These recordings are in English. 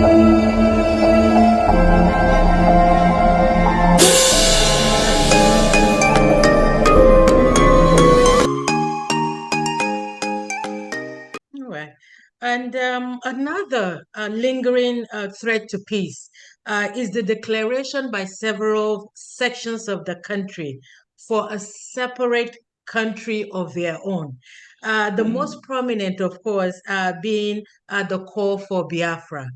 All right. And another lingering threat to peace is the declaration by several sections of the country for a separate country of their own. The most prominent, of course, being the call for Biafra.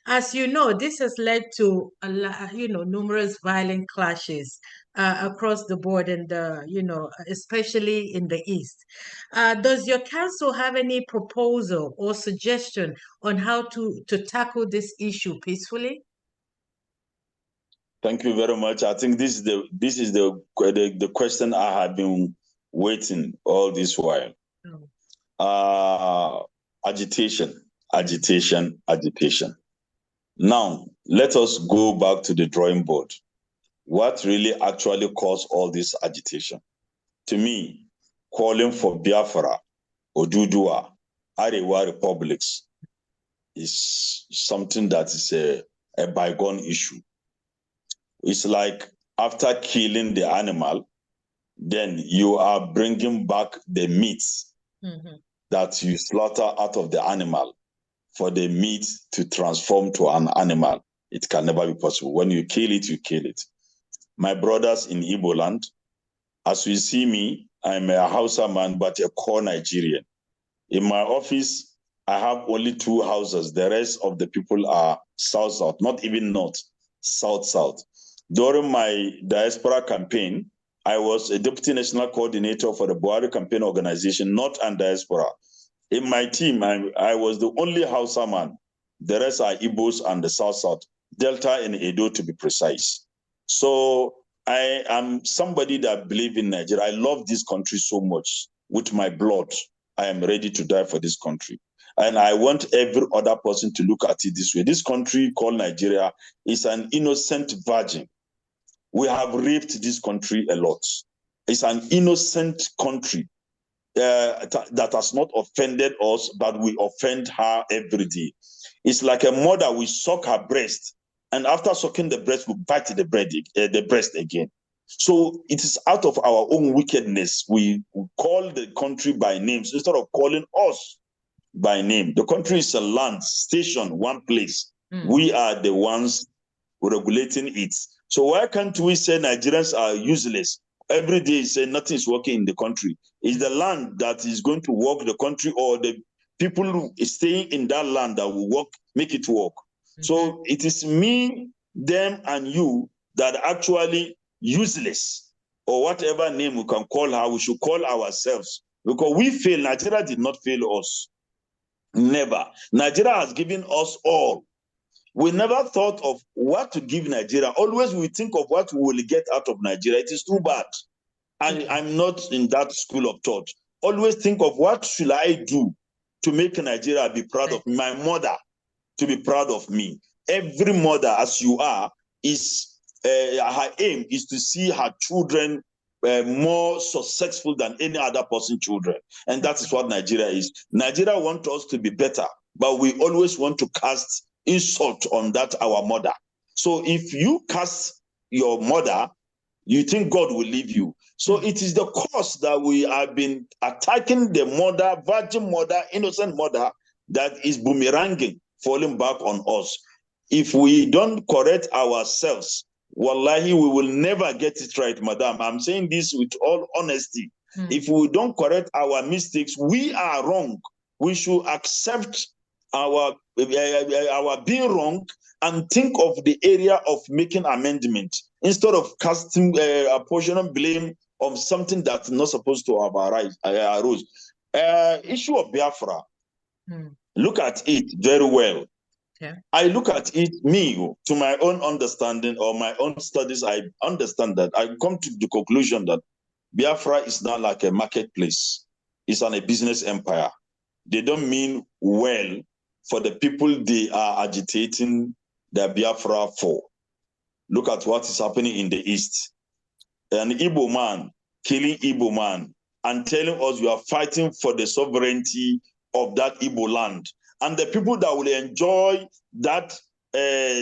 As you know, this has led to numerous violent clashes across the board, and especially in the east. Does your council have any proposal or suggestion on how to tackle this issue peacefully? Thank you very much. I think this is the question I have been waiting all this while. Agitation. Now, let us go back to the drawing board. What really actually caused all this agitation? To me, calling for Biafra, Odudua, Arewa republics is something that is a bygone issue. It's like after killing the animal, then you are bringing back the meat that you slaughter out of the animal for the meat to transform to an animal. It can never be possible. When you kill it, you kill it. My brothers in Igbo land, as you see me, I'm a Hausa man, but a core Nigerian. In my office, I have only 2 houses. The rest of the people are south-south, not even north, south-south. During my diaspora campaign, I was a deputy national coordinator for the Buhari campaign organization, North and Diaspora. In my team, I was the only Hausa man. The rest are Igbos and the south-south, Delta and Edo to be precise. So I am somebody that believes in Nigeria. I love this country so much. With my blood, I am ready to die for this country. And I want every other person to look at it this way. This country called Nigeria is an innocent virgin. We have raped this country a lot. It's an innocent country that has not offended us, but we offend her every day. It's like a mother, we suck her breast, and after sucking the breast, we bite the breast again. So it is out of our own wickedness. We call the country by names instead of calling us by name. The country is a land station, one place. We are the ones regulating it. So why can't we say Nigerians are useless? Every day say nothing is working in the country. Is the land that is going to work the country, or the people who staying in that land that will work, make it work? So it is me, them, and you that are actually useless, or whatever name we can call her, we should call ourselves. Because we fail. Nigeria did not fail us. Never. Nigeria has given us all. We never thought of what to give Nigeria. Always we think of what we will get out of Nigeria. It is too bad. And I'm not in that school of thought. Always think of what should I do to make Nigeria be proud of me, my mother to be proud of me. Every mother, as you are, is her aim is to see her children more successful than any other person's children. And that is what Nigeria is. Nigeria wants us to be better, but we always want to cast insult on that our mother. So if you cast your mother, you think God will leave you. So it is the cause that we have been attacking the mother, virgin mother, innocent mother, that is boomeranging, falling back on us. If we don't correct ourselves, wallahi, we will never get it right, madam. I'm saying this with all honesty. If we don't correct our mistakes, we are wrong. We should accept our being wrong and think of the area of making amendment instead of casting a portion of blame of something that's not supposed to have arose. Issue of Biafra, look at it very well. I look at it, to my own understanding or my own studies, I understand that I come to the conclusion that Biafra is not like a marketplace. It's a business empire. They don't mean well for the people they are agitating the Biafra for. Look at what is happening in the East. An Igbo man killing Igbo man and telling us you are fighting for the sovereignty of that Igbo land. And the people that will enjoy that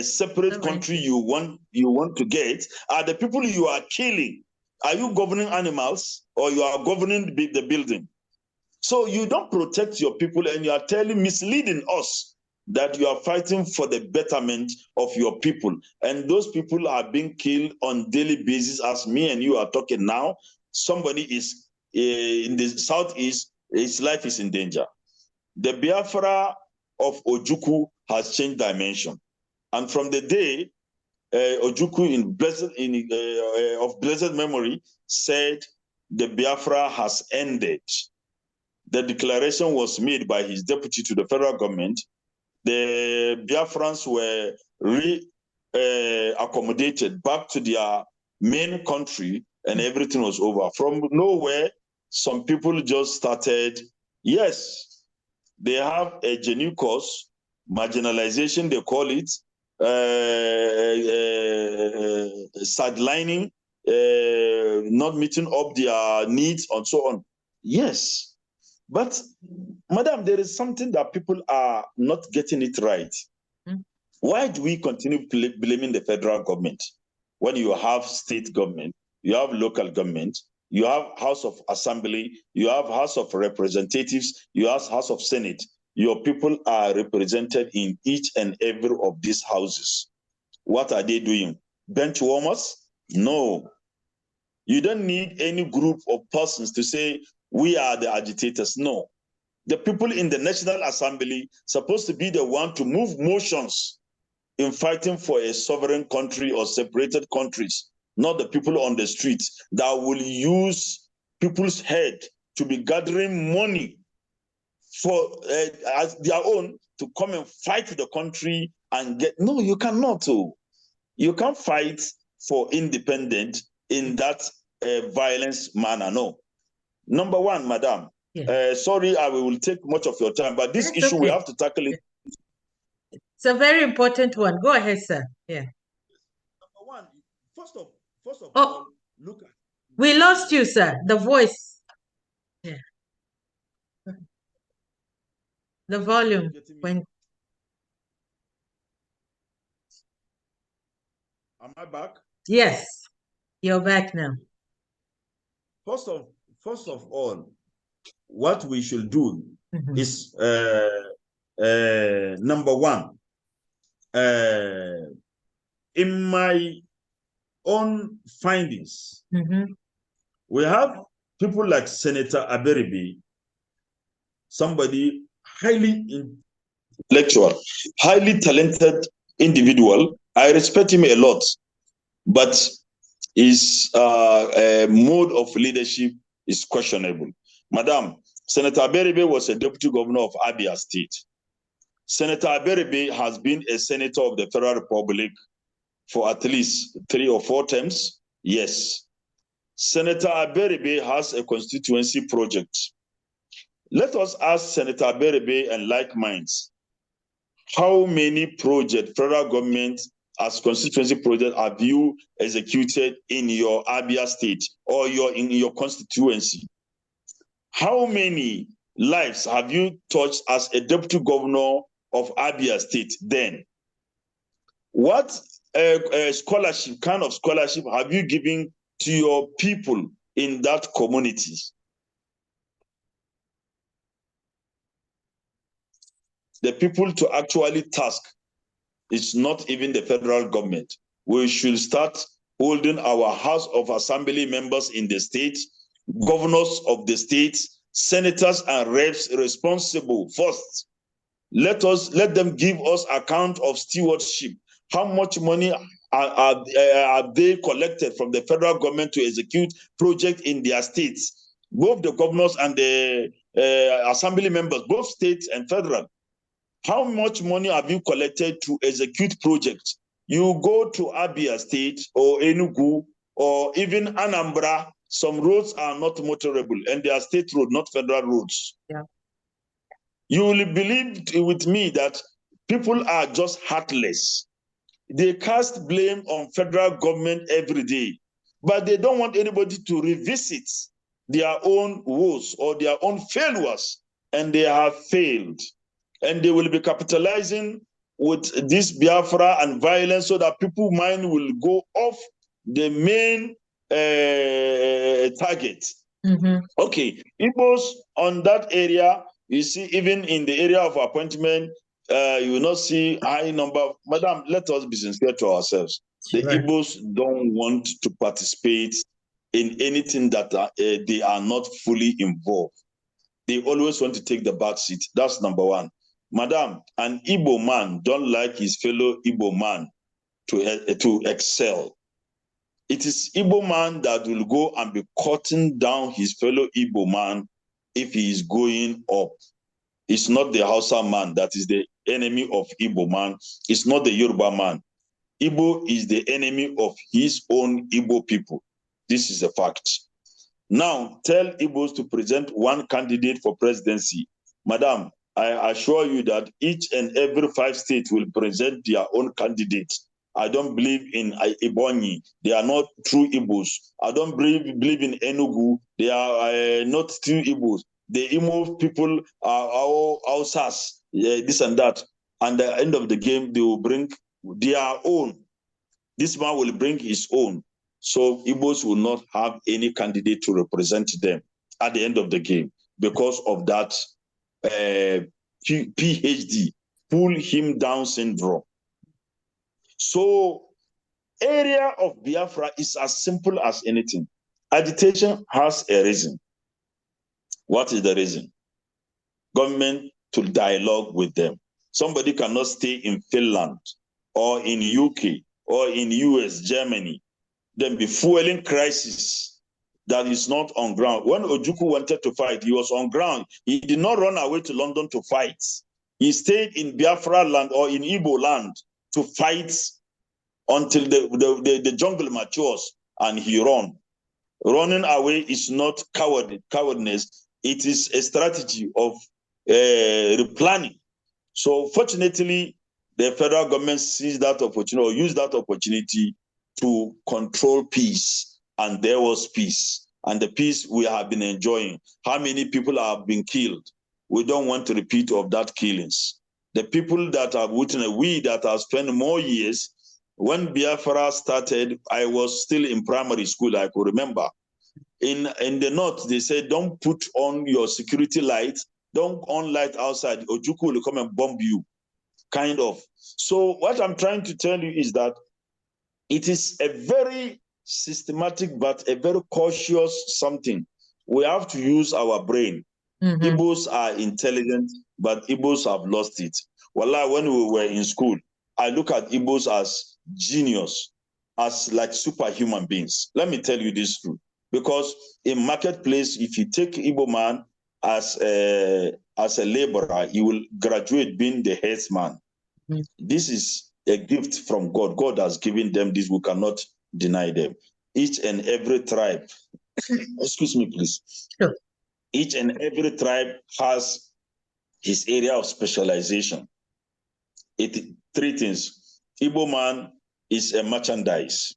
separate country you want to get are the people you are killing. Are you governing animals or you are governing the building? So you don't protect your people and you are misleading us that you are fighting for the betterment of your people. And those people are being killed on daily basis as me and you are talking now. Somebody is in the southeast, his life is in danger. The Biafra of Ojukwu has changed dimension. And from the day Ojukwu of blessed memory said the Biafra has ended, the declaration was made by his deputy to the federal government. The Biafrans were accommodated back to their main country and everything was over. From nowhere, some people just started, yes, they have a genuine cause, marginalization, they call it, sidelining, not meeting up their needs and so on. Yes. But, madam, there is something that people are not getting it right. Why do we continue blaming the federal government when you have state government, you have local government, you have House of Assembly, you have House of Representatives, you have House of Senate? Your people are represented in each and every of these houses. What are they doing? Bench warmers? No. You don't need any group of persons to say, we are the agitators. No. The people in the National Assembly supposed to be the one to move motions in fighting for a sovereign country or separated countries, not the people on the streets that will use people's head to be gathering money for as their own to come and fight the country and get. No, you cannot. You can't fight for independence in that violence manner. No. Number one, madam, sorry, I will take much of your time, but this issue, we have to tackle it. It's a very important one. Go ahead, sir. Yeah. Number one, first of all, look at. We lost you, sir. The voice. Yeah. The volume went. Am I back? Yes, you're back now. First of all, what we should do is number one. In my own findings, we have people like Senator Aberibe, somebody highly intellectual, highly talented individual. I respect him a lot, but his mode of leadership is questionable. Madam, Senator Aberibe was a deputy governor of Abia State. Senator Aberibe has been a senator of the Federal Republic for at least 3 or 4 terms. Yes. Senator Aberibe has a constituency project. Let us ask Senator Aberibe and like minds, how many projects, federal government as constituency project, have you executed in your Abia State or in your constituency? How many lives have you touched as a deputy governor of Abia State then? What scholarship, kind of scholarship have you given to your people in that community? The people to actually task is not even the federal government. We should start holding our House of Assembly members in the state, governors of the states, senators and reps responsible first. Let them give us account of stewardship. How much money are they collected from the federal government to execute projects in their states? Both the governors and the assembly members, both states and federal. How much money have you collected to execute projects? You go to Abia State or Enugu or even Anambra, some roads are not motorable and they are state roads, not federal roads. Yeah. You will believe with me that people are just heartless. They cast blame on federal government every day, but they don't want anybody to revisit their own woes or their own failures, and they have failed. And they will be capitalizing with this Biafra and violence so that people's mind will go off the main target. Okay, Igbos on that area, you see, even in the area of appointment, you will not see high number. Madam, let us be sincere to ourselves. The Igbos don't want to participate in anything that they are not fully involved. They always want to take the back seat. That's number one. Madam, an Igbo man don't like his fellow Igbo man to excel. It is Igbo man that will go and be cutting down his fellow Igbo man if he is going up. It's not the Hausa man that is the enemy of Igbo man. It's not the Yoruba man. Igbo is the enemy of his own Igbo people. This is a fact. Now, tell Igbos to present one candidate for presidency. Madam, I assure you that each and every 5 states will present their own candidate. I don't believe in Ebonyi. They are not true Igbos. I don't believe in Enugu. They are not true Igbos. The Imo people are our Hausas, this and that. And at the end of the game, they will bring their own. This man will bring his own. So Igbos will not have any candidate to represent them at the end of the game because of that PhD, pull him down syndrome. So area of Biafra is as simple as anything. Agitation has a reason. What is the reason? Government to dialogue with them. Somebody cannot stay in Finland or in UK or in US, Germany, then be fueling crisis that is not on ground. When Ojukwu wanted to fight, he was on ground. He did not run away to London to fight. He stayed in Biafra land or in Igbo land to fight until the jungle matures and he run. Running away is not cowardness. It is a strategy of replanning. So fortunately, the federal government sees that opportunity or used that opportunity to control peace. And there was peace. And the peace we have been enjoying. How many people have been killed? We don't want to repeat of that killings. The people that have witnessed, we that have spent more years, when Biafra started, I was still in primary school, I could remember. In the north, they said, don't put on your security light, don't on light outside, Ojukwu will come and bomb you, kind of. So what I'm trying to tell you is that it is a very systematic, but a very cautious something. We have to use our brain. Igbos are intelligent, but Igbos have lost it. Wallah, when we were in school, I look at Igbos as genius, as like superhuman beings. Let me tell you this truth. Because in marketplace, if you take Igbo man as a laborer, he will graduate being the headsman. This is a gift from God. God has given them this. We cannot deny them. Each and every tribe, excuse me, please. Sure. Each and every tribe has his area of specialization. Three things. Igbo man is a merchandise.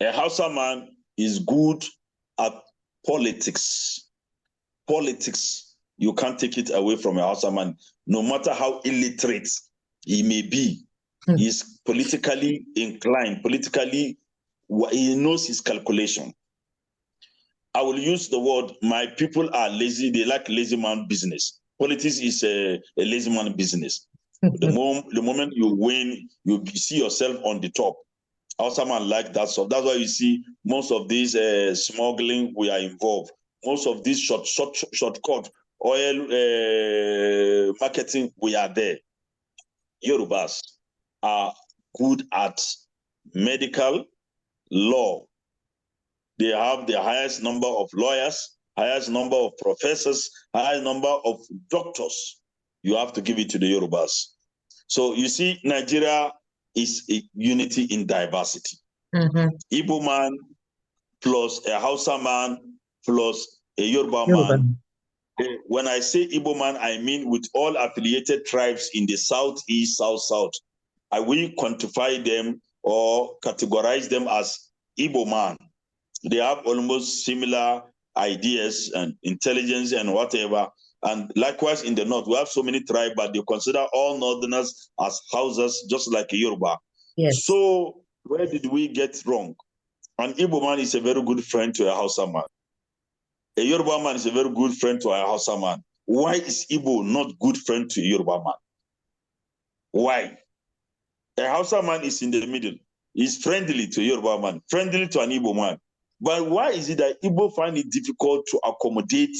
A Hausa man is good at politics. Politics, you can't take it away from a Hausa man. No matter how illiterate he may be, he's politically inclined, politically, he knows his calculation. I will use the word, my people are lazy, they like lazy man business. Politics is a lazy man business. The moment you win, you see yourself on the top. Hausa man like that stuff. That's why you see most of these smuggling, we are involved. Most of these shortcut oil marketing, we are there. Yorubas are good at medical law. They have the highest number of lawyers, highest number of professors, highest number of doctors. You have to give it to the Yorubas. So you see, Nigeria is a unity in diversity. Igbo man plus a Hausa man plus a Yoruba man. When I say Igbo man, I mean with all affiliated tribes in the southeast, south. I will quantify them or categorize them as Igbo man. They have almost similar ideas and intelligence and whatever. And likewise in the north, we have so many tribes, but they consider all northerners as Hausas, just like a Yoruba. Yes. So where did we get wrong? An Igbo man is a very good friend to a Hausa man. A Yoruba man is a very good friend to a Hausa man. Why is Igbo not good friend to a Yoruba man? Why? A Hausa man is in the middle. He's friendly to a Yoruba man, friendly to an Igbo man. But why is it that Igbo find it difficult to accommodate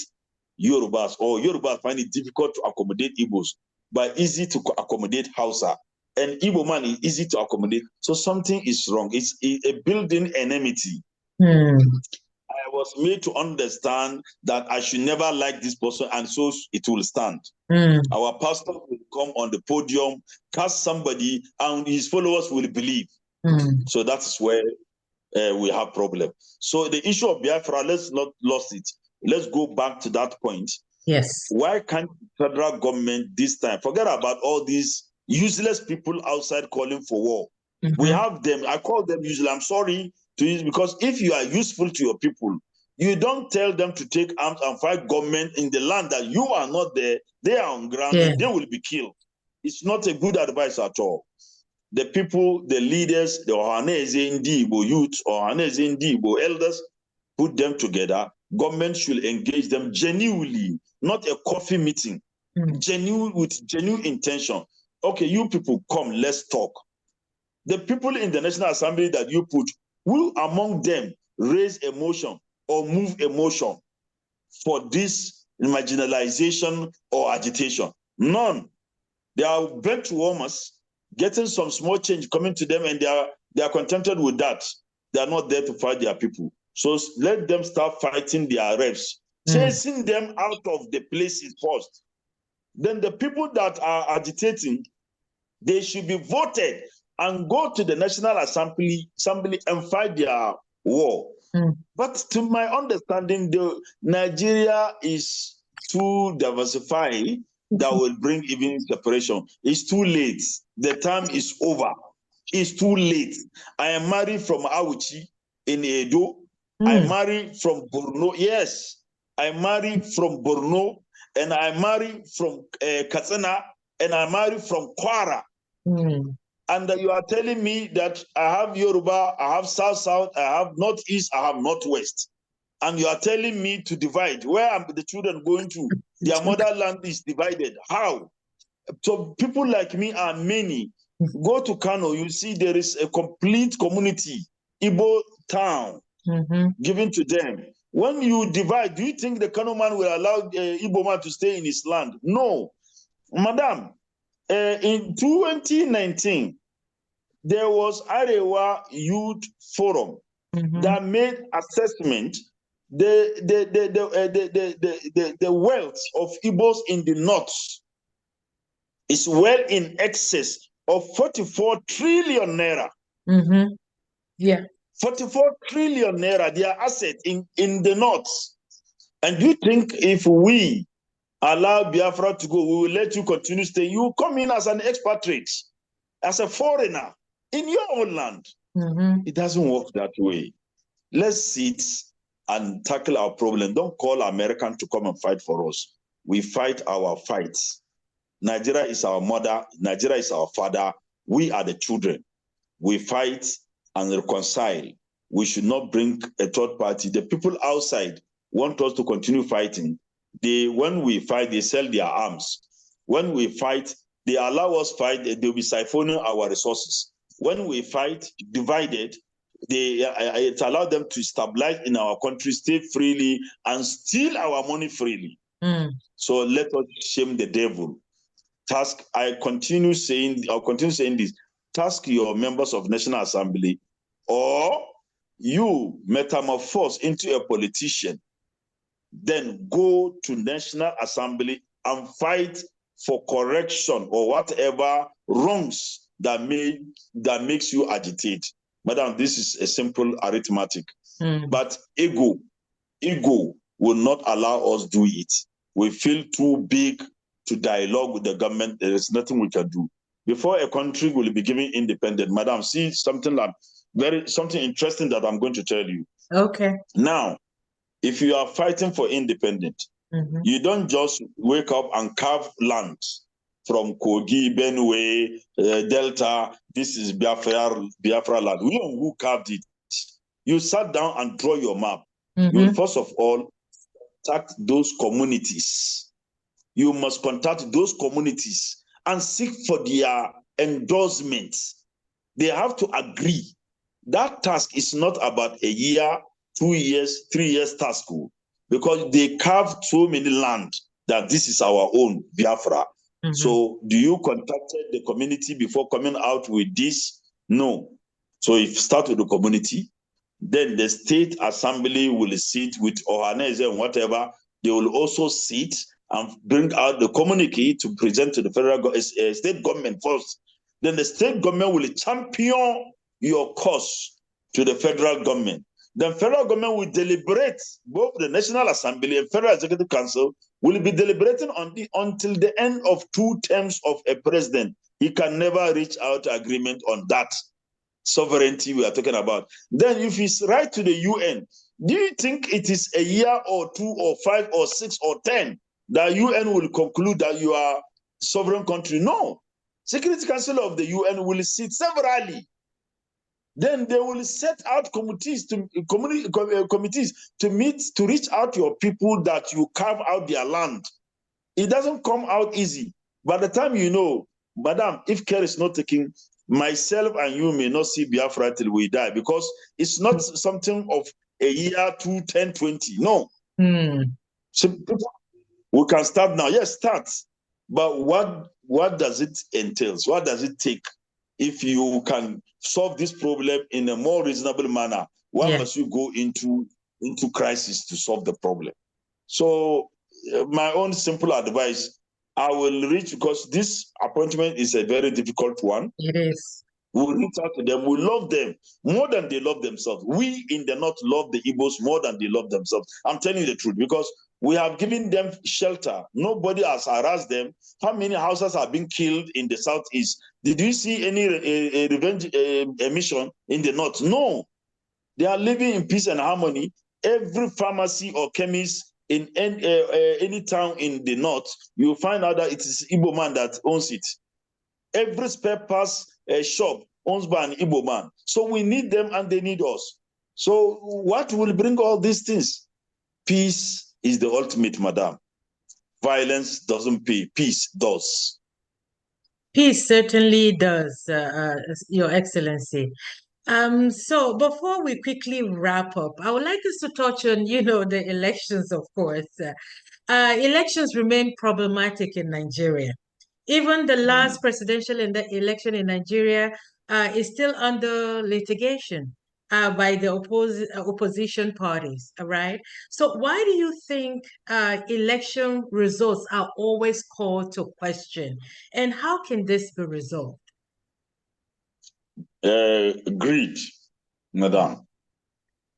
Yorubas, or Yorubas find it difficult to accommodate Igbos, but easy to accommodate Hausa? And Igbo man is easy to accommodate. So something is wrong. It's a building enmity. I was made to understand that I should never like this person, and so it will stand. Our pastor will come on the podium, cast somebody, and his followers will believe. So that's where we have problem. So the issue of Biafra, let's not lose it. Let's go back to that point. Yes. Why can't the federal government this time forget about all these useless people outside calling for war? We have them. I call them useless. I'm sorry to use, because if you are useful to your people, you don't tell them to take arms and fight government in the land that you are not there. They are on ground and they will be killed. It's not a good advice at all. The people, the leaders, the Ohaneze Igbo youth, Ohaneze Igbo elders, put them together. Government should engage them genuinely, not a coffee meeting, genuine, with genuine intention. Okay, you people come, let's talk. The people in the National Assembly that you put, who among them raise a motion or move a motion for this marginalization or agitation? None. They are bench warmers, getting some small change coming to them, and they are contented with that. They are not there to fight their people. So let them start fighting their reps, chasing them out of the places first. Then the people that are agitating, they should be voted and go to the National Assembly and fight their war. But to my understanding, Nigeria is too diversified that will bring even separation. It's too late. The time is over. It's too late. I am married from Auchi in Edo. I married from Borno. Yes, I married from Borno, and I married from Katsina, and I married from Kwara. And you are telling me that I have Yoruba, I have South, I have Northeast, I have Northwest. And you are telling me to divide. Where are the children going to? Their motherland is divided. How? So people like me are many. Go to Kano, you see there is a complete community, Igbo town, given to them. When you divide, do you think the Kano man will allow Igbo man to stay in his land? No. Madam, in 2019, there was Arewa Youth Forum that made assessment the wealth of Igbos in the north is well in excess of 44 trillion naira. 44 trillion naira, their asset in the north. And do you think if we allow Biafra to go, we will let you continue staying? You come in as an expatriate, as a foreigner in your own land. It doesn't work that way. Let's sit and tackle our problem. Don't call American to come and fight for us. We fight our fights. Nigeria is our mother. Nigeria is our father. We are the children. We fight and reconcile. We should not bring a third party. The people outside want us to continue fighting. When we fight, they sell their arms. When we fight, they allow us fight. They'll be siphoning our resources. When we fight divided, it allows them to stabilize in our country, stay freely, and steal our money freely. So let us shame the devil. I'll continue saying this. Task your members of National Assembly, or you metamorphose into a politician, then go to National Assembly and fight for correction or whatever wrongs that makes you agitate. Madam, this is a simple arithmetic. But ego will not allow us do it. We feel too big to dialogue with the government. There is nothing we can do. Before a country will be given independent, madam, see something interesting that I'm going to tell you. Okay. Now, if you are fighting for independence, You don't just wake up and carve land from Kogi, Benue, Delta. This is Biafra land. We don't know who carved it. You sat down and draw your map. You will first of all contact those communities. You must contact those communities and seek for their endorsement. They have to agree. That task is not about a year, 2 years, 3 years task, because they carved so many land that this is our own Biafra. So do you contact the community before coming out with this? No. So if start with the community, then the state assembly will sit with Governace and whatever. They will also sit and bring out the communique to present to the federal state government first. Then the state government will champion your cause to the federal government. Then federal government will deliberate. Both the National Assembly and Federal Executive Council will be deliberating on until the end of 2 terms of a president. He can never reach out agreement on that sovereignty we are talking about. Then if it's right to the UN, do you think it is a year or 2 or 5 or 6 or 10 that UN will conclude that you are sovereign country? No. Security Council of the UN will sit severally. Then they will set out committees to meet, to reach out to your people that you carve out their land. It doesn't come out easy. By the time you know, Madam, if care is not taken, myself and you may not see Biafra till we die, because it's not something of a year, 2, 10, 20. No. So we can start now. Yes, start. But what does it entail? What does it take? If you can solve this problem in a more reasonable manner, why must you go into crisis to solve the problem? So my own simple advice, I will reach, because this appointment is a very difficult one. It is. We'll reach out to them. We love them more than they love themselves. We in the North love the Igbos more than they love themselves. I'm telling you the truth, because we have given them shelter. Nobody has harassed them. How many houses have been killed in the Southeast? Did you see any revenge mission in the North? No. They are living in peace and harmony. Every pharmacy or chemist in any town in the North, you find out that it is Igbo man that owns it. Every spare parts shop owns by an Igbo man. So we need them and they need us. So what will bring all these things? Peace is the ultimate, madam. Violence doesn't pay. Peace does. Peace certainly does, Your Excellency. So before we quickly wrap up, I would like us to touch on, the elections, of course. Elections remain problematic in Nigeria. Even the last presidential election in Nigeria is still under litigation by the opposition parties, right? So why do you think election results are always called to question? And how can this be resolved? Greed, madam.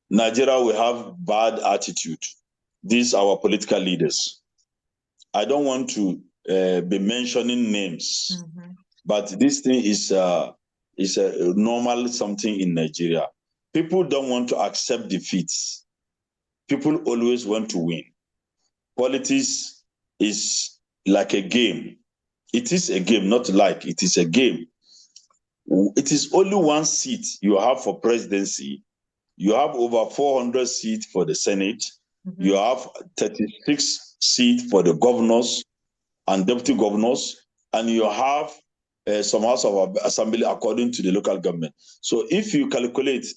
Nigeria will have bad attitude. These are our political leaders. I don't want to be mentioning names, but this thing is a normal something in Nigeria. People don't want to accept defeats. People always want to win. Politics is like a game. It is a game, not like, it is a game. It is only one seat you have for presidency. You have over 400 seats for the Senate. You have 36 seats for the governors and deputy governors, and you have some House of Assembly according to the local government. So if you calculate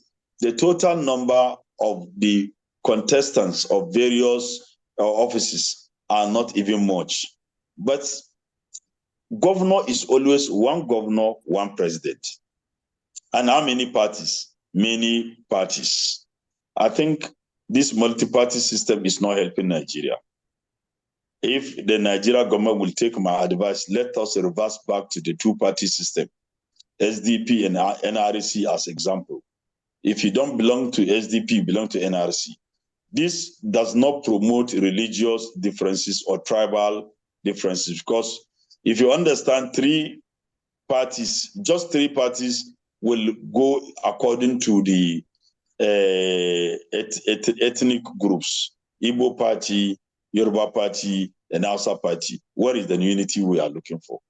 the total number of the contestants of various offices are not even much. But governor is always one governor, one president. And how many parties? Many parties. I think this multi-party system is not helping Nigeria. If the Nigeria government will take my advice, let us reverse back to the two-party system, SDP and NRC as example. If you don't belong to SDP, you belong to NRC. This does not promote religious differences or tribal differences, because if you understand, just three parties will go according to the ethnic groups. Igbo party, Yoruba party, and Hausa party. What is the unity we are looking for?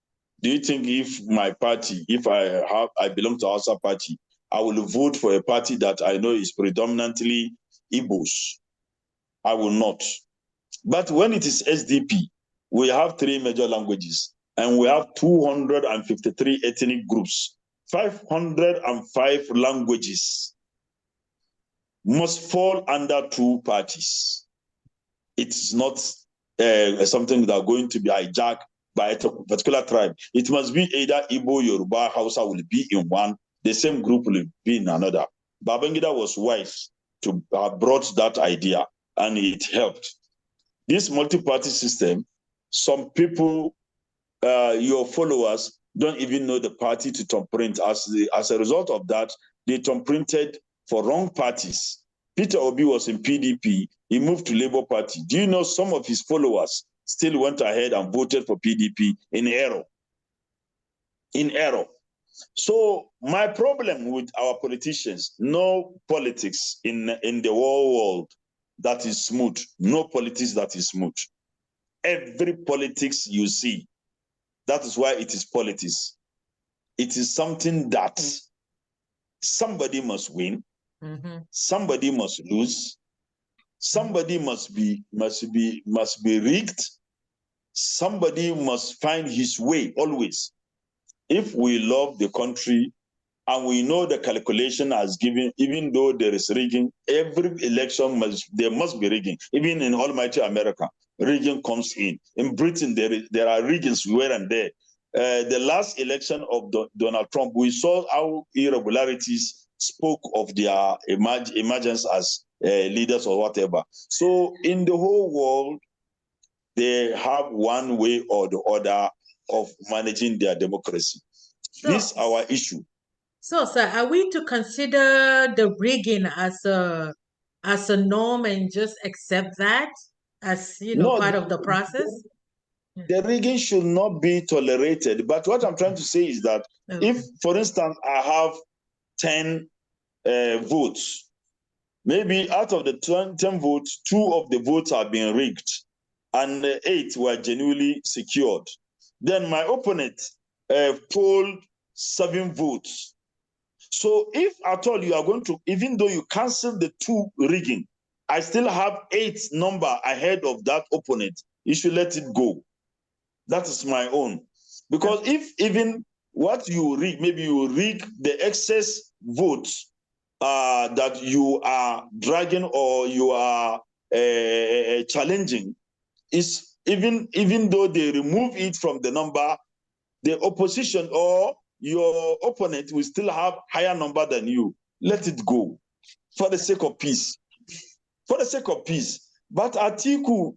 Do you think if my party, if I belong to Hausa party, I will vote for a party that I know is predominantly Igbos? I will not. But when it is SDP, we have 3 major languages and we have 253 ethnic groups, 505 languages must fall under 2 parties. It's not something that are going to be hijacked by a particular tribe. It must be either Igbo, Yoruba, Hausa will be in one, the same group will be in another. Babangida was wise to have brought that idea, and it helped. This multi-party system, some people, your followers, don't even know the party to thumbprint. As a result of that, they thumbprinted for wrong parties. Peter Obi was in PDP. He moved to Labour Party. Do you know some of his followers still went ahead and voted for PDP in error? In error. So my problem with our politicians, no politics in the whole world that is smooth. No politics that is smooth. Every politics you see, that is why it is politics. It is something that somebody must win, somebody must lose, somebody must be rigged, somebody must find his way always. If we love the country and we know the calculation has given, even though there is rigging, every election there must be rigging. Even in almighty America, rigging comes in. In Britain, there are riggings here and there. The last election of Donald Trump, we saw how irregularities spoke of their emergence as leaders or whatever. So in the whole world, they have one way or the other of managing their democracy. So, this is our issue. So, sir, are we to consider the rigging as a norm and just accept that as part of the process? The rigging should not be tolerated. But what I'm trying to say is that if, for instance, I have 10 votes, maybe out of the 10 votes, 2 of the votes have been rigged and 8 were genuinely secured. Then my opponent polled 7 votes. So if at all you are going to, even though you cancel the 2 rigging, I still have 8 number ahead of that opponent, you should let it go. That is my own. Because if even what you rig, maybe you rig the excess votes that you are dragging or you are challenging, is even though they remove it from the number, the opposition or your opponent will still have higher number than you. Let it go for the sake of peace. For the sake of peace. But Atiku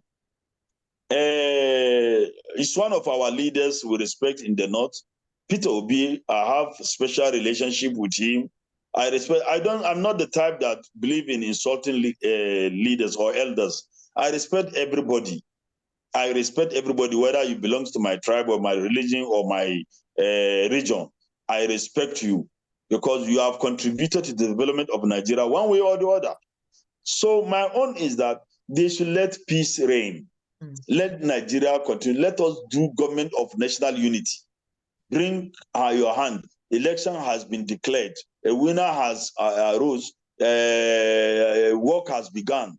is one of our leaders we respect in the North. Peter Obi, I have a special relationship with him. I respect. I'm not the type that believe in insulting leaders or elders. I respect everybody. I respect everybody, whether you belong to my tribe or my religion or my region. I respect you because you have contributed to the development of Nigeria one way or the other. So my own is that they should let peace reign. Let Nigeria continue. Let us do government of national unity. Bring your hand. Election has been declared. A winner has arose. Work has begun.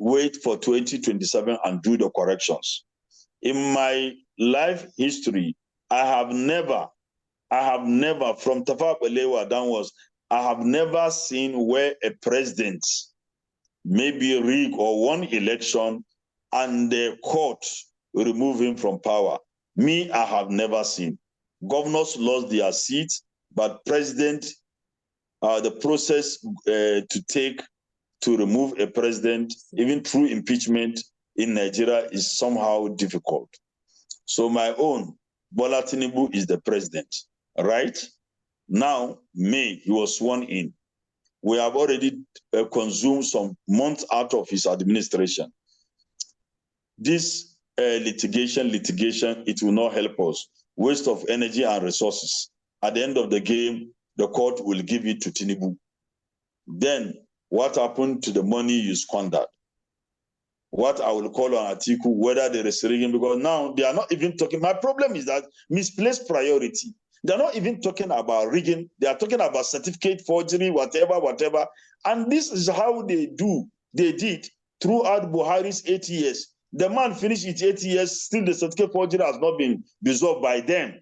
Wait for 2027 and do the corrections. In my life history, I have never, from Tafawa Balewa downwards, I have never seen where a president maybe rig or won election and the court remove him from power. Me, I have never seen. Governors lost their seats, but president, the process to take to remove a president, even through impeachment in Nigeria, is somehow difficult. So my own, Bola Tinubu is the president, right? Now, May, he was sworn in. We have already consumed some months out of his administration. This litigation, it will not help us. Waste of energy and resources. At the end of the game, the court will give it to Tinubu. Then, what happened to the money you squandered? what I will call on Atiku, whether there is rigging, because now they are not even talking. My problem is that misplaced priority. They're not even talking about rigging. They are talking about certificate forgery, whatever. And this is how they did throughout Buhari's 8 years. The man finished his 8 years, still the certificate forgery has not been resolved by them.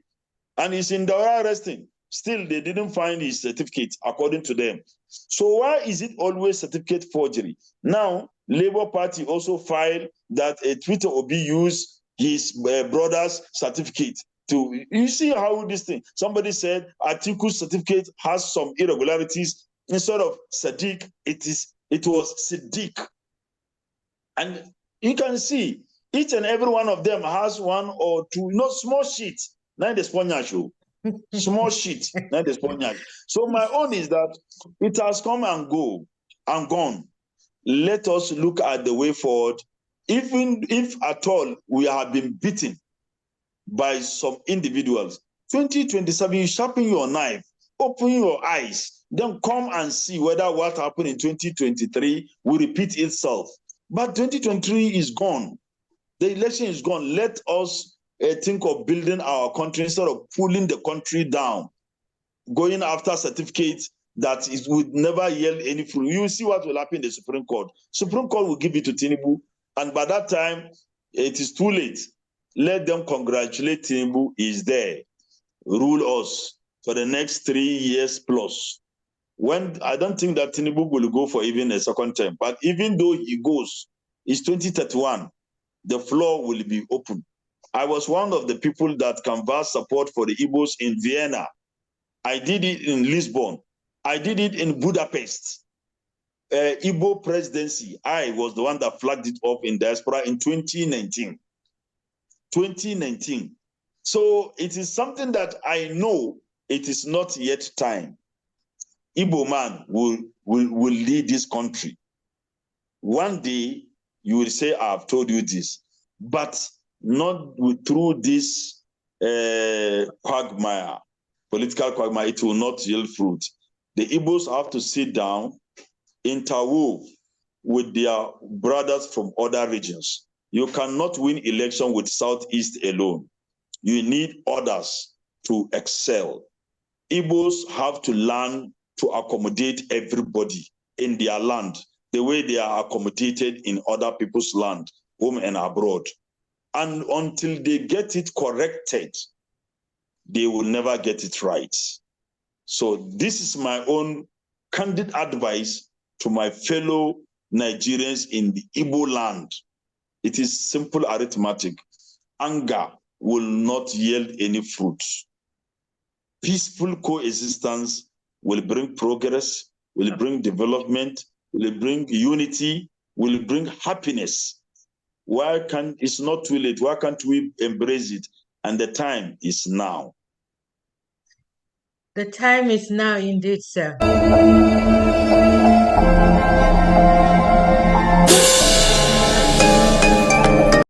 And he's in Daura resting. Still, they didn't find his certificate, according to them. So why is it always certificate forgery? Now, Labour Party also filed that a Twitter Obi used his brother's certificate to, you see how this thing, somebody said Atiku's certificate has some irregularities. Instead of Sadiq, it was Siddiq. And you can see each and every one of them has one or two, not small sheets. Now the sponsor show. Small sheet, not the sponsor. So my own is that it has come and gone. Let us look at the way forward. Even if at all we have been beaten by some individuals, 2027, you sharpen your knife, open your eyes, then come and see whether what happened in 2023 will repeat itself. But 2023 is gone. The election is gone. Let us think of building our country instead of pulling the country down, going after certificates that it would never yield any fruit. You see what will happen in the Supreme Court. Supreme Court will give it to Tinubu, and by that time, it is too late. Let them congratulate Tinubu. Is there. Rule us for the next 3 years plus. When I don't think that Tinubu will go for even a second term, but even though he goes, it's 2031, the floor will be open. I was one of the people that canvassed support for the Igbos in Vienna. I did it in Lisbon. I did it in Budapest. Igbo presidency, I was the one that flagged it off in diaspora in 2019. 2019. So it is something that I know it is not yet time. Igbo man will lead this country. One day you will say, I've told you this, but not through this quagmire, political quagmire. It will not yield fruit. The Igbos have to sit down, interwove with their brothers from other regions. You cannot win election with Southeast alone. You need others to excel. Igbos have to learn to accommodate everybody in their land the way they are accommodated in other people's land, home and abroad. And until they get it corrected, they will never get it right. So this is my own candid advice to my fellow Nigerians in the Igbo land. It is simple arithmetic. Anger will not yield any fruit. Peaceful coexistence will bring progress, will bring development, will bring unity, will bring happiness. It's not too late. Why can't we embrace it? And the time is now. The time is now indeed, sir.